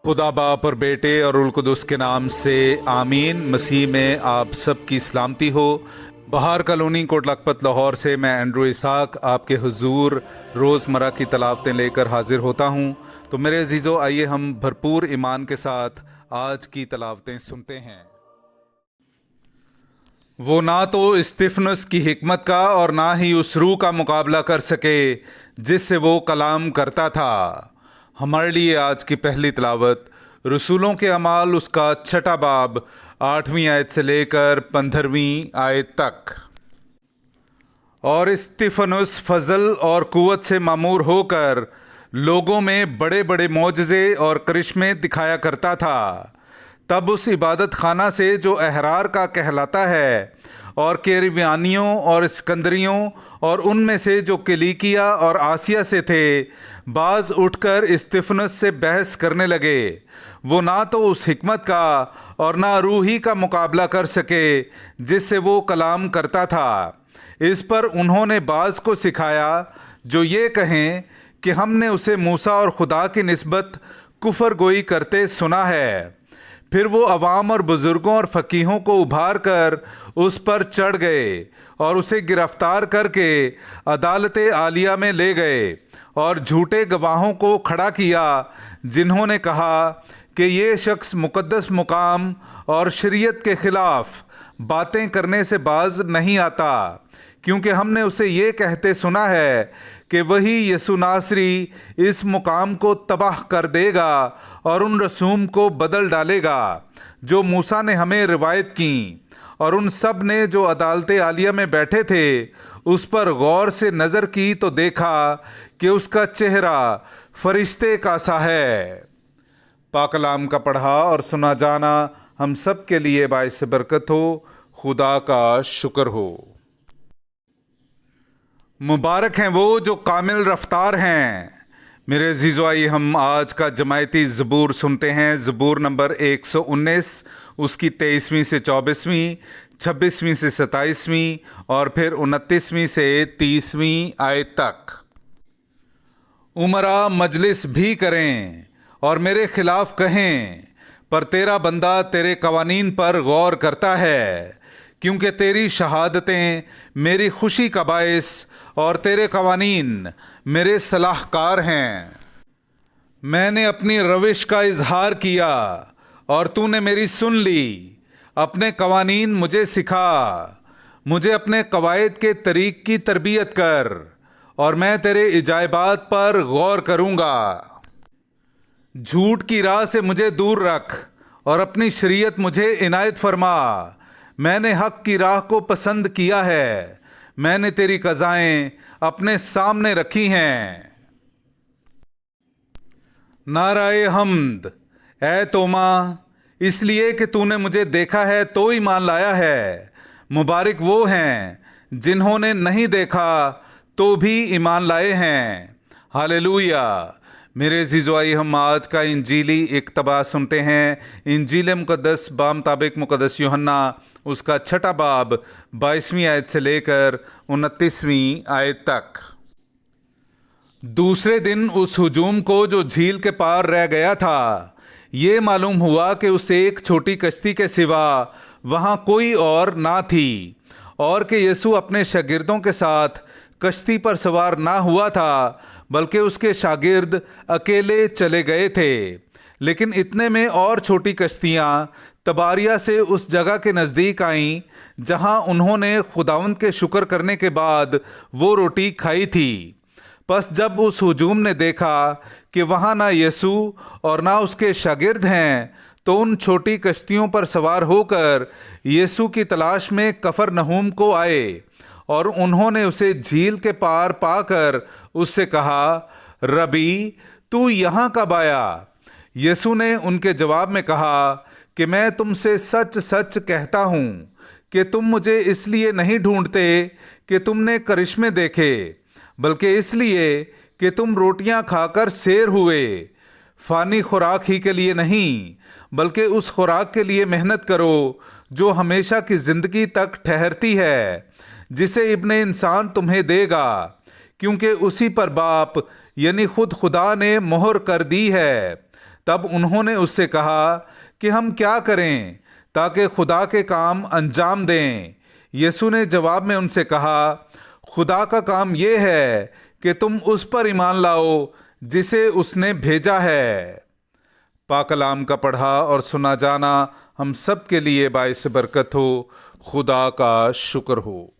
खुदा बाप और बेटे और उल कुदस के नाम से आमीन। मसीह में आप सब की सलामती हो। बहार कॉलोनी कोट लखपत लाहौर से मैं एंड्रू इसाक आपके हुजूर रोज़मर्रा की तलावतें लेकर हाजिर होता हूँ। तो मेरे अजीज़ों, आइए हम भरपूर ईमान के साथ आज की तलावतें सुनते हैं। वो ना तो स्तिफनुस की हिकमत का और ना ही उस रूह का मुकाबला कर सके जिससे वो कलाम करता था। हमारे लिए आज की पहली तलावत रसूलों के अमाल उसका 6 बाब 8वीं आयत से लेकर 15वीं आयत तक। और स्तिफनुस फजल और कुव्वत से मामूर होकर लोगों में बड़े बड़े मौजज़े और करिश्मे दिखाया करता था। तब उस इबादत खाना से जो अहरार का कहलाता है और केरवियानियों और सिकंदरियों और उनमें से जो किलिकिया और आसिया से थे, बाज उठकर स्तिफनुस से बहस करने लगे। वो ना तो उस हिकमत का और ना रूही का मुकाबला कर सके जिससे वो कलाम करता था। इस पर उन्होंने बाज को सिखाया जो ये कहें कि हमने उसे मूसा और खुदा की निस्बत कुफर गोई करते सुना है। फिर वो अवाम और बुजुर्गों और फकीहों को उभार कर उस पर चढ़ गए और उसे गिरफ्तार करके अदालत आलिया में ले गए और झूठे गवाहों को खड़ा किया, जिन्होंने कहा कि ये शख्स मुकद्दस मुकाम और शरीयत के खिलाफ बातें करने से बाज नहीं आता, क्योंकि हमने उसे ये कहते सुना है कि वही यसु नासरी इस मुकाम को तबाह कर देगा और उन रसूम को बदल डालेगा जो मूसा ने हमें रिवायत की। और उन सब ने जो अदालत आलिया में बैठे थे उस पर गौर से नज़र की तो देखा कि उसका चेहरा फरिश्ते का सा है। पाकलाम का पढ़ा और सुना जाना हम सब के लिए बाइस बरकत हो। खुदा का शुक्र हो। मुबारक हैं वो जो कामिल रफ्तार हैं। मेरे अजीज़ो, आइए हम आज का जमायती ज़बूर सुनते हैं। ज़बूर नंबर 119, उसकी 23वीं से 24वीं, 26वीं से 27वीं और फिर 29वीं से 30वीं आयत तक। उमरा मजलिस भी करें और मेरे खिलाफ कहें, पर तेरा बंदा तेरे कवानीन पर गौर करता है, क्योंकि तेरी शहादतें मेरी खुशी का बायस और तेरे कवानीन मेरे सलाहकार हैं। मैंने अपनी रविश का इजहार किया और तूने मेरी सुन ली। अपने कवानीन मुझे सिखा, मुझे अपने कवायद के तरीक की तरबियत कर और मैं तेरे इजायबात पर गौर करूँगा। झूठ की राह से मुझे दूर रख और अपनी शरीयत मुझे इनायत फरमा। मैंने हक की राह को पसंद किया है, मैंने तेरी कज़ाएं अपने सामने रखी हैं। नाराए हम्द, ऐ तोमा, इसलिए कि तूने मुझे देखा है तो ईमान लाया है। मुबारक वो हैं जिन्होंने नहीं देखा तो भी ईमान लाए हैं। हालेलुया। मेरे अज़ीज़ो, आइए हम आज का इंजीली इक़्तिबास सुनते हैं। इंजील मुक़द्दस बामुताबिक मुक़द्दस यूहन्ना, उसका 6 बाब 22वीं आयत से लेकर 29वीं आयत तक। दूसरे दिन उस हुजूम को जो झील के पार रह गया था, ये मालूम हुआ कि उस एक छोटी कश्ती के सिवा वहाँ कोई और ना थी, और कि यीशु अपने शागिर्दों के साथ कश्ती पर सवार ना हुआ था, बल्कि उसके शागिर्द अकेले चले गए थे। लेकिन इतने में और छोटी कश्तियाँ तबारिया से उस जगह के नज़दीक आईं जहाँ उन्होंने खुदावंद के शुक्र करने के बाद वो रोटी खाई थी। बस जब उस हुजूम ने देखा कि वहाँ ना यीशु और ना उसके शागिर्द हैं, तो उन छोटी कश्तियों पर सवार होकर यीशु की तलाश में कफरनहूम को आए, और उन्होंने उसे झील के पार पाकर उससे कहा, रबी, तू यहाँ कब आया? यीशु ने उनके जवाब में कहा कि मैं तुमसे सच सच कहता हूँ कि तुम मुझे इसलिए नहीं ढूंढते कि तुमने करिश्मे देखे, बल्कि इसलिए कि तुम रोटियां खाकर सेर हुए। फ़ानी खुराक ही के लिए नहीं, बल्कि उस खुराक के लिए मेहनत करो जो हमेशा की ज़िंदगी तक ठहरती है, जिसे इब्ने इंसान तुम्हें देगा, क्योंकि उसी पर बाप यानी खुद खुदा ने मोहर कर दी है। تب انہوں نے اس سے کہا کہ ہم کیا کریں تاکہ خدا کے کام انجام دیں؟ یسوع نے جواب میں ان سے کہا، خدا کا کام یہ ہے کہ تم اس پر ایمان لاؤ جسے اس نے بھیجا ہے۔ پاک کلام کا پڑھا اور سنا جانا ہم سب کے لیے باعث برکت ہو۔ خدا کا شکر ہو۔